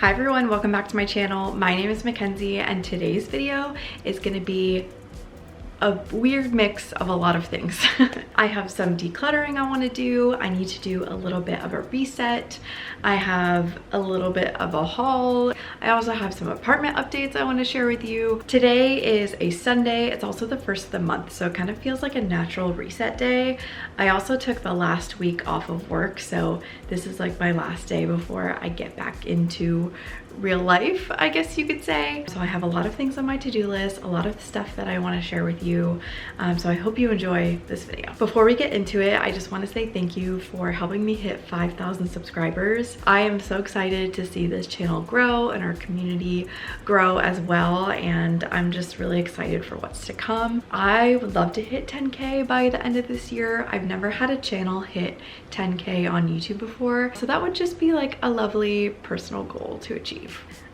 Hi everyone, welcome back to my channel. My name is Mackenzie and today's video is going to be a weird mix of a lot of things. I have some decluttering I want to do. I need to do a little bit of a reset. I have a little bit of a haul. I also have some apartment updates I want to share with you. Today is a Sunday. It's also the first of the month, so it kind of feels like a natural reset day. I also took the last week off of work, so this is like my last day before I get back into real life, I guess you could say. So I have a lot of things on my to-do list, a lot of stuff that I want to share with you. So I hope you enjoy this video. Before we get into it, I just want to say thank you for helping me hit 5,000 subscribers. I am so excited to see this channel grow and our community grow as well, and I'm just really excited for what's to come. I would love to hit 10K by the end of this year. I've never had a channel hit 10K on YouTube before, so that would just be like a lovely personal goal to achieve.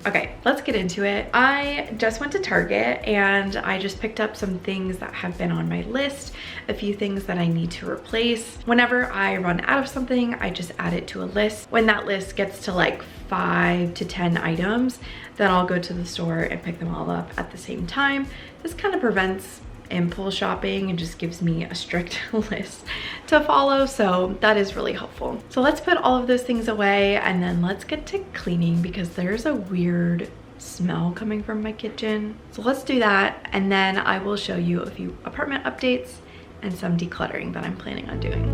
Okay, let's get into it. I just went to Target and I just picked up some things that have been on my list, a few things that I need to replace. Whenever I run out of something, I just add it to a list. When that list gets to like 5 to 10 items, then I'll go to the store and pick them all up at the same time. This kind of prevents impulse shopping and just gives me a strict list to follow, so that is really helpful. So let's put all of those things away and then let's get to cleaning because there's a weird smell coming from my kitchen. So let's do that, and then I will show you a few apartment updates and some decluttering that I'm planning on doing.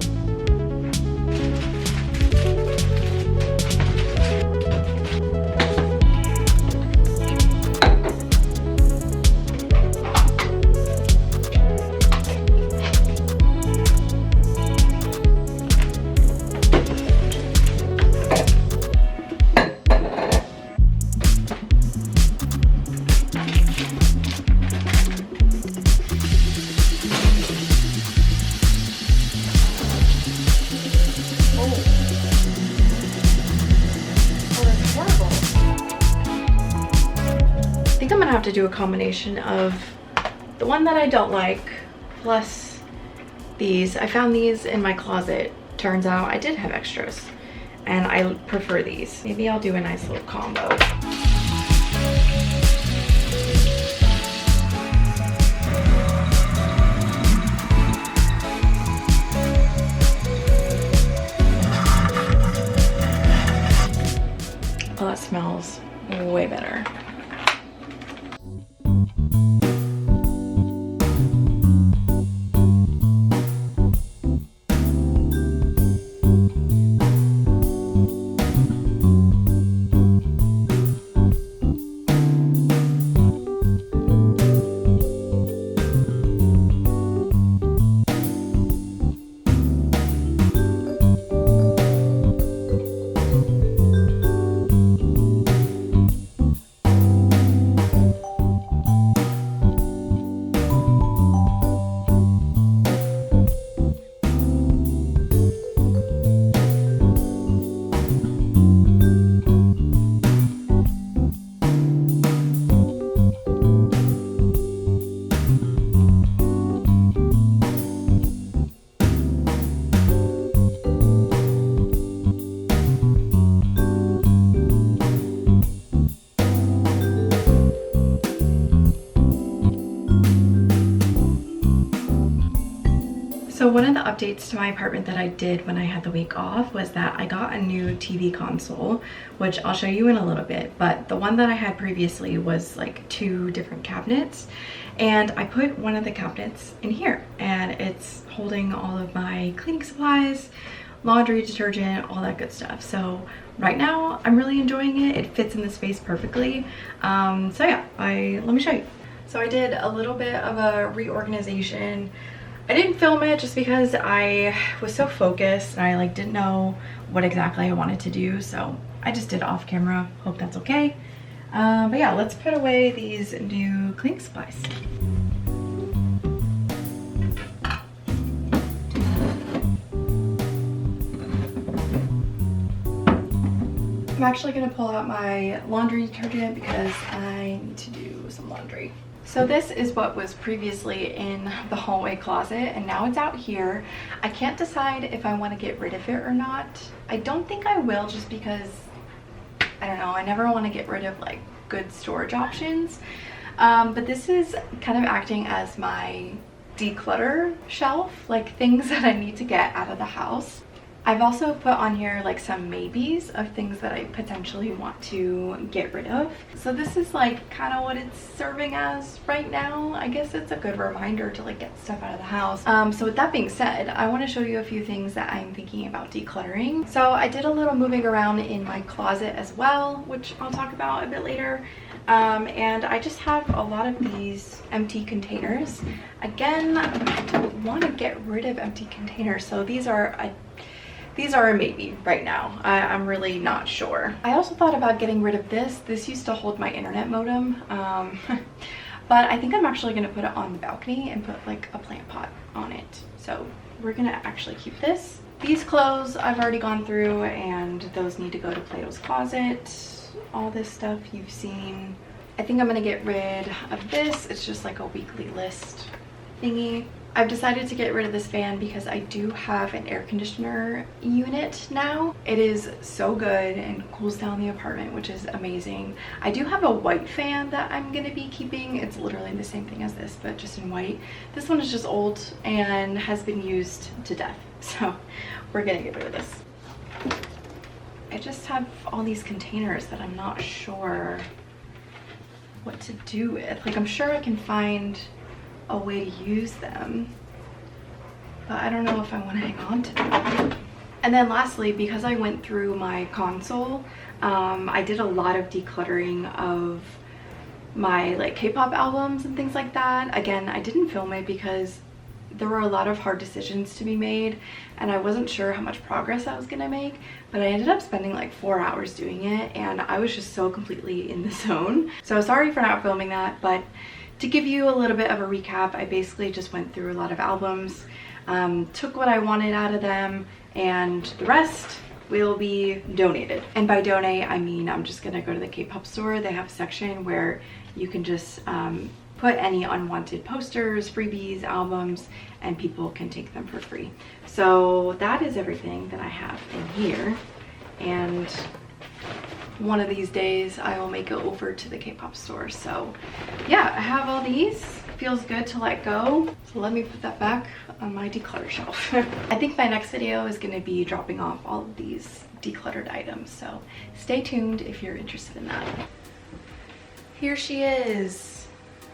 I think I'm gonna have to do a combination of the one that I don't like plus these. I found these in my closet. Turns out I did have extras and I prefer these. Maybe I'll do a nice little combo. Oh, that smells way better. So one of the updates to my apartment that I did when I had the week off was that I got a new TV console, which I'll show you in a little bit, but the one that I had previously was like 2 different cabinets, and I put one of the cabinets in here and it's holding all of my cleaning supplies, laundry, detergent, all that good stuff. So right now I'm really enjoying it. It fits in the space perfectly. So yeah, let me show you. So I did a little bit of a reorganization. I didn't film it just because I was so focused and I like didn't know what exactly I wanted to do, so I just did it off camera. Hope that's okay. But yeah, let's put away these new cleaning supplies. I'm actually gonna pull out my laundry detergent because I need to do some laundry. So this is what was previously in the hallway closet, and now it's out here. I can't decide if I want to get rid of it or not. I don't think I will, just because I don't know, I never want to get rid of like good storage options. But this is kind of acting as my declutter shelf, like things that I need to get out of the house. I've also put on here like some maybes of things that I potentially want to get rid of. So this is like kind of what it's serving as right now. I guess it's a good reminder to like get stuff out of the house. So with that being said, I want to show you a few things that I'm thinking about decluttering. So I did a little moving around in my closet as well, which I'll talk about a bit later. And I just have a lot of these empty containers. Again, I don't want to get rid of empty containers, so these are a maybe right now. I'm really not sure. I also thought about getting rid of this. This used to hold my internet modem, but I think I'm actually gonna put it on the balcony and put like a plant pot on it. So we're gonna actually keep this. These clothes I've already gone through, and those need to go to Plato's Closet. All this stuff you've seen. I think I'm gonna get rid of this. It's just like a weekly list thingy. I've decided to get rid of this fan because I do have an air conditioner unit now. It is so good and cools down the apartment, which is amazing. I do have a white fan that I'm gonna be keeping. It's literally the same thing as this, but just in white. This one is just old and has been used to death, so we're gonna get rid of this. I just have all these containers that I'm not sure what to do with. Like, I'm sure I can find a way to use them, but I don't know if I want to hang on to them. And then lastly, because I went through my console, I did a lot of decluttering of my like K-pop albums and things like that. Again, I didn't film it because there were a lot of hard decisions to be made, and I wasn't sure how much progress I was gonna make, but I ended up spending like 4 hours doing it, and I was just so completely in the zone. So sorry for not filming that, but to give you a little bit of a recap, I basically just went through a lot of albums, took what I wanted out of them, and the rest will be donated. And by donate, I mean I'm just gonna go to the K-pop store. They have a section where you can just put any unwanted posters, freebies, albums, and people can take them for free. So that is everything that I have in here. And one of these days I will make it over to the K-pop store. So yeah, I have all these. Feels good to let go. So let me put that back on my declutter shelf. I think my next video is going to be dropping off all of these decluttered items. So stay tuned if you're interested in that. Here she is,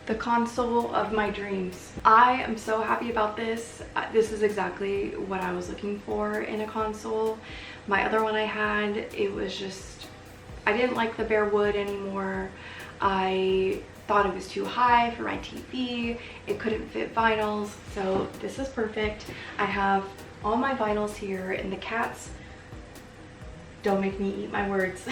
the console of my dreams. I am so happy about this. This is exactly what I was looking for in a console. My other one I had, it was just, I didn't like the bare wood anymore. I thought it was too high for my TV. It couldn't fit vinyls, so this is perfect. I have all my vinyls here, and the cats, don't make me eat my words.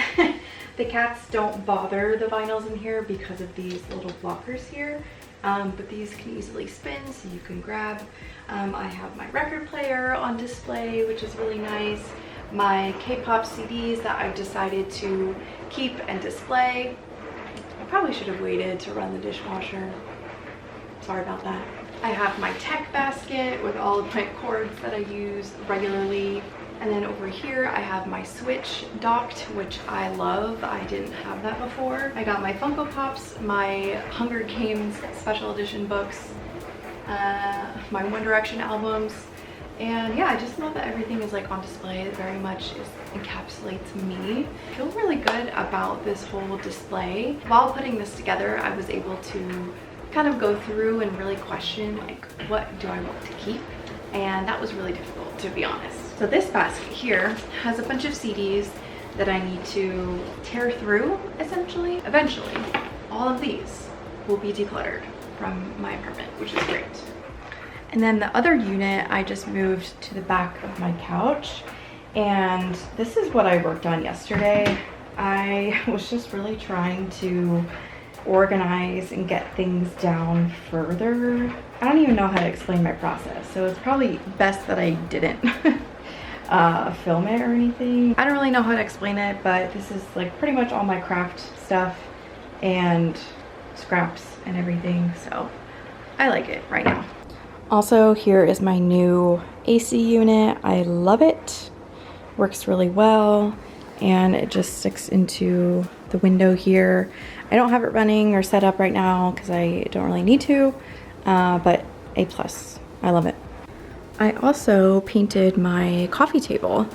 The cats don't bother the vinyls in here because of these little blockers here, but these can easily spin, so you can grab. I have my record player on display, which is really nice. My K-pop CDs that I've decided to keep and display. I probably should have waited to run the dishwasher. Sorry about that. I have my tech basket with all of my cords that I use regularly. And then over here I have my Switch docked, which I love. I didn't have that before. I got my Funko Pops, my Hunger Games special edition books, my One Direction albums. And yeah, I just love that everything is like on display. It very much encapsulates me. I feel really good about this whole display. While putting this together, I was able to kind of go through and really question like, what do I want to keep? And that was really difficult, to be honest. So this basket here has a bunch of CDs that I need to tear through, essentially. Eventually, all of these will be decluttered from my apartment, which is great. And then the other unit I just moved to the back of my couch, and this is what I worked on yesterday. I was just really trying to organize and get things down further. I don't even know how to explain my process, so it's probably best that I didn't film it or anything. I don't really know how to explain it, but this is like pretty much all my craft stuff and scraps and everything, so I like it right now. Also, here is my new AC unit. I love it. Works really well. and it just sticks into the window here. I don't have it running or set up right now because I don't really need to, but A+. I love it. I also painted my coffee table.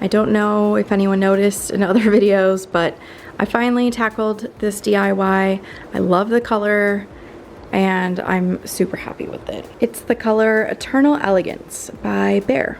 I don't know if anyone noticed in other videos, but I finally tackled this DIY. I love the color and I'm super happy with it. It's the color Eternal Elegance by Bear.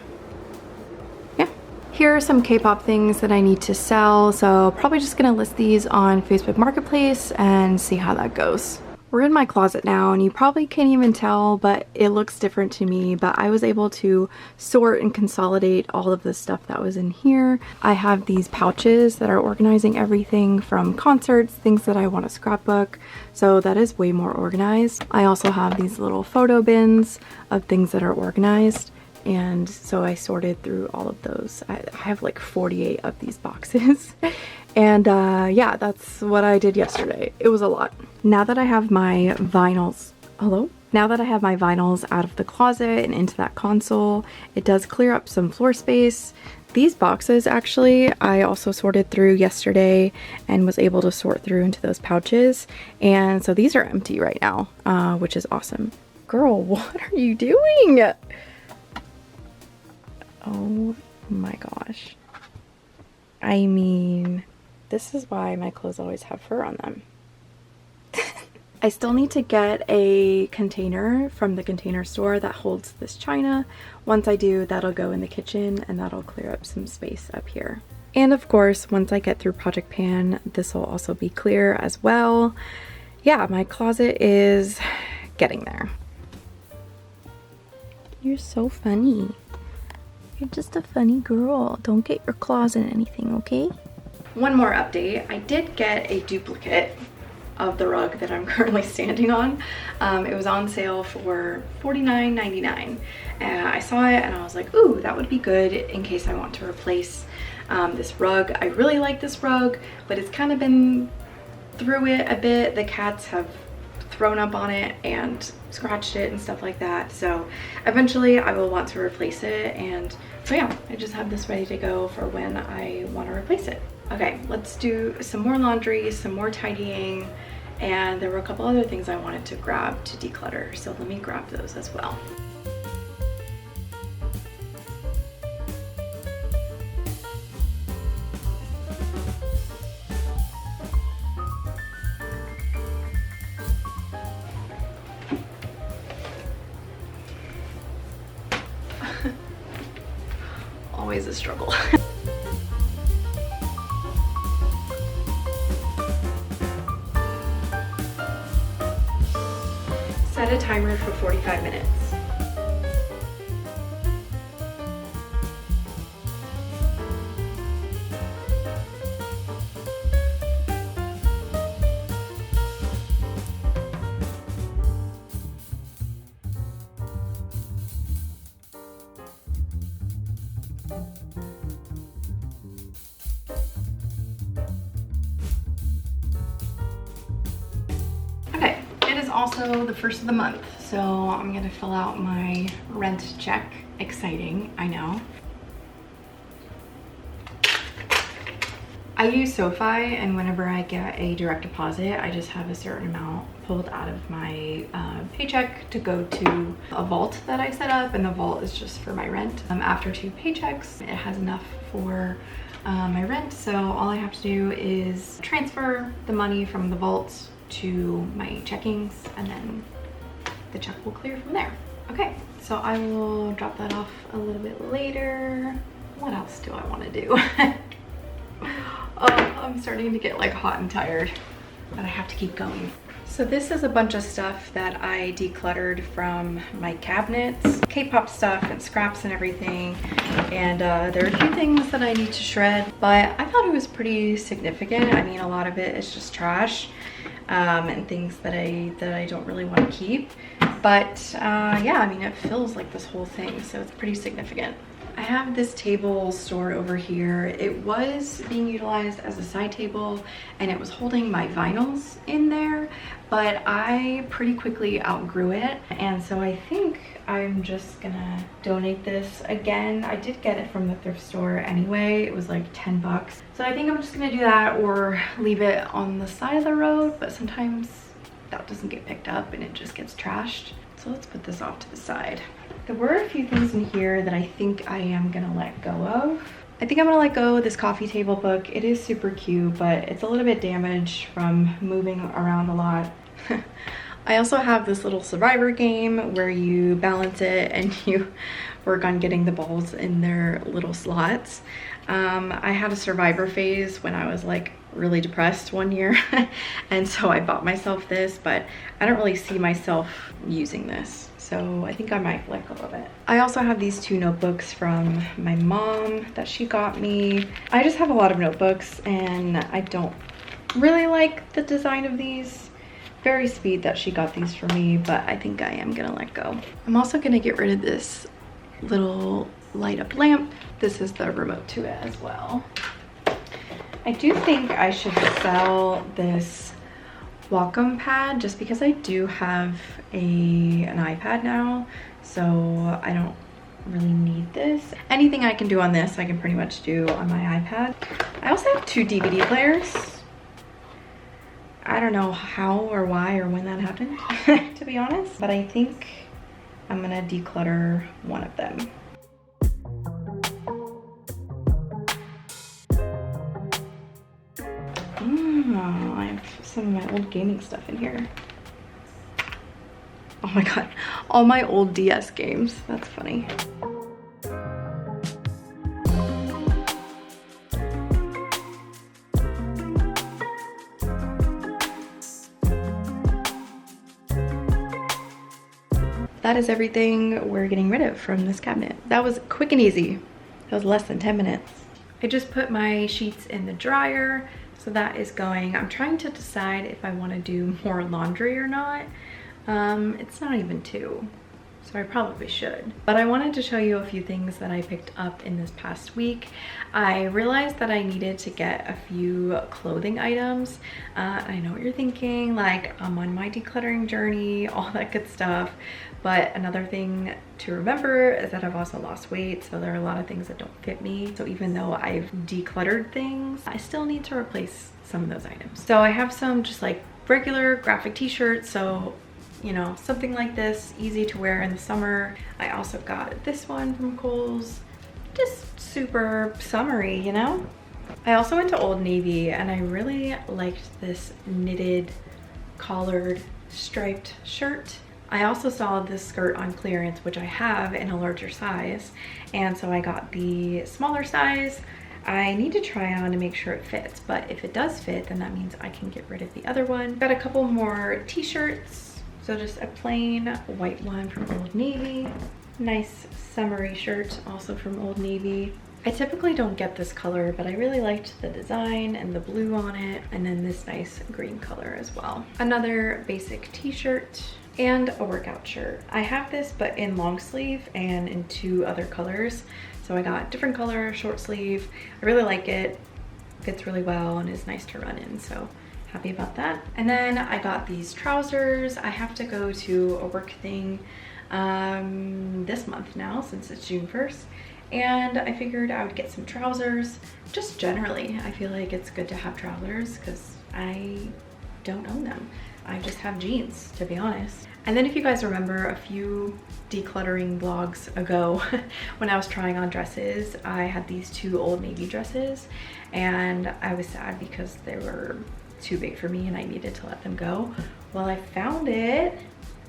Yeah. Here are some K-pop things that I need to sell, so probably just gonna list these on Facebook Marketplace and see how that goes. We're in my closet now and you probably can't even tell, but it looks different to me, but I was able to sort and consolidate all of the stuff that was in here. I have these pouches that are organizing everything from concerts, things that I want to scrapbook, so that is way more organized. I also have these little photo bins of things that are organized, and so I sorted through all of those. I have like 48 of these boxes. And yeah, that's what I did yesterday. It was a lot. Now that I have my vinyls, Now that I have my vinyls out of the closet and into that console, it does clear up some floor space. These boxes actually, I also sorted through yesterday and was able to sort through into those pouches. And so these are empty right now, which is awesome. Girl, what are you doing? Oh my gosh. I mean, this is why my clothes always have fur on them. I still need to get a container from the Container Store that holds this china. Once I do, that'll go in the kitchen and that'll clear up some space up here. And of course, once I get through Project Pan, this will also be clear as well. Yeah, my closet is getting there. You're so funny. You're just a funny girl. Don't get your claws in anything, okay? One more update. I did get a duplicate of the rug that I'm currently standing on. It was on sale for $49.99. I saw it and I was like, ooh, that would be good in case I want to replace this rug. I really like this rug, but it's kind of been through it a bit. The cats have thrown up on it and scratched it and stuff like that, so eventually I will want to replace it. And so yeah, I just have this ready to go for when I want to replace it. Okay, let's do some more laundry, some more tidying, and there were a couple other things I wanted to grab to declutter, so let me grab those as well. Always a struggle. Set a timer for 45 minutes. Okay, it is also the first of the month, so I'm gonna fill out my rent check. Exciting, I know. I use SoFi, and whenever I get a direct deposit, I just have a certain amount pulled out of my paycheck to go to a vault that I set up, and the vault is just for my rent. After 2 paychecks, it has enough for my rent, so all I have to do is transfer the money from the vault to my checkings, and then the check will clear from there. Okay, so I will drop that off a little bit later. What else do I want to do? Oh, I'm starting to get like hot and tired, but I have to keep going. So this is a bunch of stuff that I decluttered from my cabinets, K-pop stuff and scraps and everything. And there are a few things that I need to shred, but I thought it was pretty significant. I mean, a lot of it is just trash and things that I don't really want to keep. But yeah, I mean, it fills like this whole thing, so it's pretty significant. I have this table stored over here. It was being utilized as a side table and it was holding my vinyls in there, but I pretty quickly outgrew it. And so I think I'm just gonna donate this again. I did get it from the thrift store anyway. It was like 10 bucks. So I think I'm just gonna do that or leave it on the side of the road, but sometimes that doesn't get picked up and it just gets trashed. So let's put this off to the side. There were a few things in here that I think I am gonna let go of. I think I'm gonna let go of this coffee table book. It is super cute, but it's a little bit damaged from moving around a lot. I also have this little survivor game where you balance it and you work on getting the balls in their little slots. I had a survivor phase when I was like really depressed one year and so I bought myself this, but I don't really see myself using this. So I think I might let go of it. I also have these 2 notebooks from my mom that she got me. I just have a lot of notebooks and I don't really like the design of these. Very sweet that she got these for me, but I think I am gonna let go. I'm also gonna get rid of this little light up lamp. This is the remote to it as well. I do think I should sell this Wacom pad just because I do have an iPad now, so I don't really need this. Anything I can do on this, I can pretty much do on my iPad. I also have 2 DVD players. I don't know how or why or when that happened, to be honest, but I think I'm gonna declutter one of them. I have some of my old gaming stuff in here. Oh my god, all my old DS games. That's funny. That is everything we're getting rid of from this cabinet. That was quick and easy. That was less than 10 minutes. I just put my sheets in the dryer, so that is going. I'm trying to decide if I want to do more laundry or not. It's not even 2, so I probably should. But I wanted to show you a few things that I picked up in this past week. I realized that I needed to get a few clothing items. I know what you're thinking, like I'm on my decluttering journey, all that good stuff. But another thing to remember is that I've also lost weight, so there are a lot of things that don't fit me. So even though I've decluttered things, I still need to replace some of those items. So I have some just like regular graphic t-shirts, so you know, something like this, easy to wear in the summer. I also got this one from Kohl's, just super summery, you know? I also went to Old Navy and I really liked this knitted collared striped shirt. I also saw this skirt on clearance, which I have in a larger size, and so I got the smaller size. I need to try it on to make sure it fits, but if it does fit, then that means I can get rid of the other one. Got a couple more t-shirts. So just a plain white one from Old Navy. Nice summery shirt, also from Old Navy. I typically don't get this color, but I really liked the design and the blue on it, and then this nice green color as well. Another basic t-shirt and a workout shirt. I have this, but in long sleeve and in 2 other colors. So I got different color, short sleeve. I really like it. Fits really well and is nice to run in, so happy about that. And then I got these trousers. I have to go to a work thing this month now, since it's June 1st. And I figured I would get some trousers. Just generally, I feel like it's good to have trousers because I don't own them. I just have jeans, to be honest. And then if you guys remember a few decluttering vlogs ago, when I was trying on dresses, I had these 2 Old Navy dresses and I was sad because they were too big for me and I needed to let them go. Well, I found it.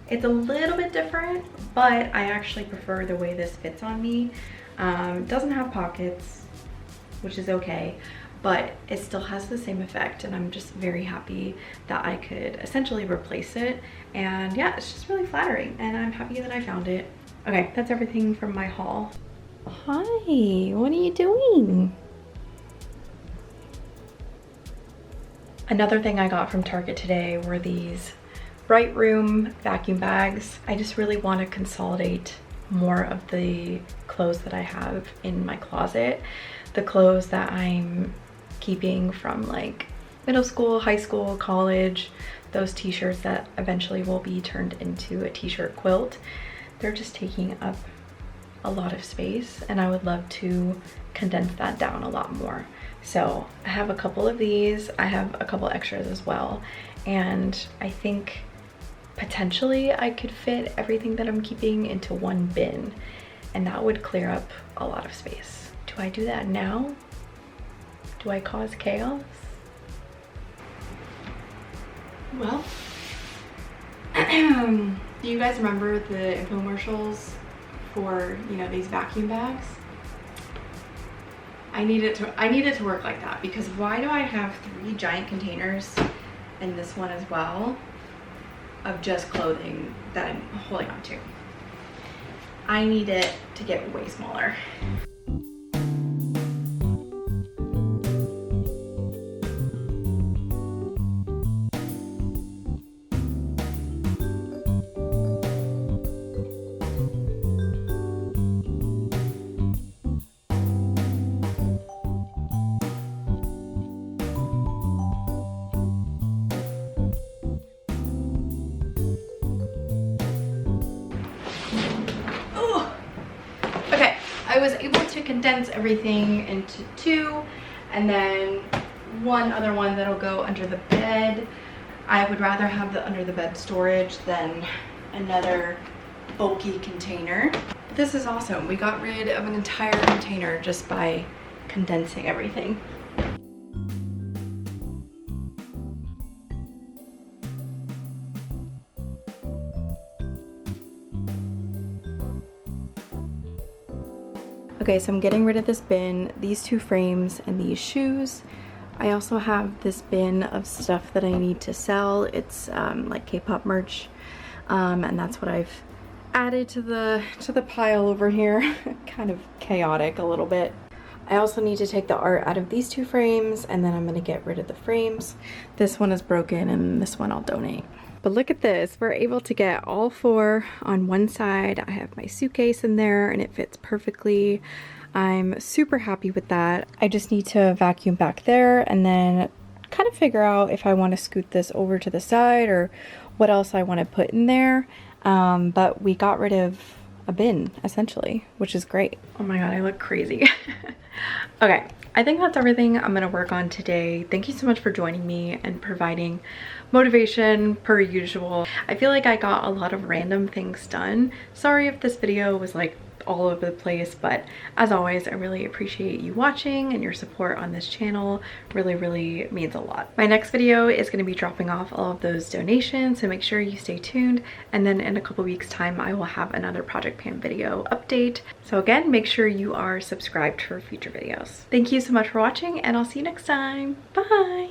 It's a little bit different, but I actually prefer the way this fits on me. It doesn't have pockets, which is okay, but it still has the same effect, and I'm just very happy that I could essentially replace it. And yeah, it's just really flattering and I'm happy that I found it. Okay, that's everything from my haul. Hi, what are you doing? Another thing I got from Target today were these Bright Room vacuum bags. I just really want to consolidate more of the clothes that I have in my closet. The clothes that I'm keeping from like middle school, high school, college, those t-shirts that eventually will be turned into a t-shirt quilt. They're just taking up a lot of space, and I would love to condense that down a lot more. So I have a couple of these. I have a couple extras as well, and I think potentially I could fit everything that I'm keeping into one bin, and that would clear up a lot of space. Do I do that now? Do I cause chaos? Well, do you guys remember the infomercials for, you know, these vacuum bags? I need it to work like that, because why do I have 3 giant containers and this one as well of just clothing that I'm holding on to? I need it to get way smaller. I was able to condense everything into 2, and then one other one that'll go under the bed. I would rather have the under the bed storage than another bulky container. But this is awesome. We got rid of an entire container just by condensing everything. Okay, so I'm getting rid of this bin, these 2 frames, and these shoes. I also have this bin of stuff that I need to sell. It's like K-pop merch, and that's what I've added to the pile over here. Kind of chaotic a little bit. I also need to take the art out of these 2 frames, and then I'm gonna get rid of the frames. This one is broken, and this one I'll donate. But look at this, we're able to get all 4 on one side. I have my suitcase in there and it fits perfectly. I'm super happy with that. I just need to vacuum back there and then kind of figure out if I want to scoot this over to the side or what else I want to put in there. But we got rid of a bin essentially, which is great. Oh my god, I look crazy. Okay, I think that's everything I'm gonna work on today. Thank you so much for joining me and providing motivation per usual. I feel like I got a lot of random things done. Sorry if this video was like all over the place, but as always, I really appreciate you watching, and your support on this channel really means a lot. My next video is going to be dropping off all of those donations, so make sure you stay tuned, and then in a couple weeks time I will have another Project Pan video update. So again, make sure you are subscribed for future videos. Thank you so much for watching, and I'll see you next time. Bye!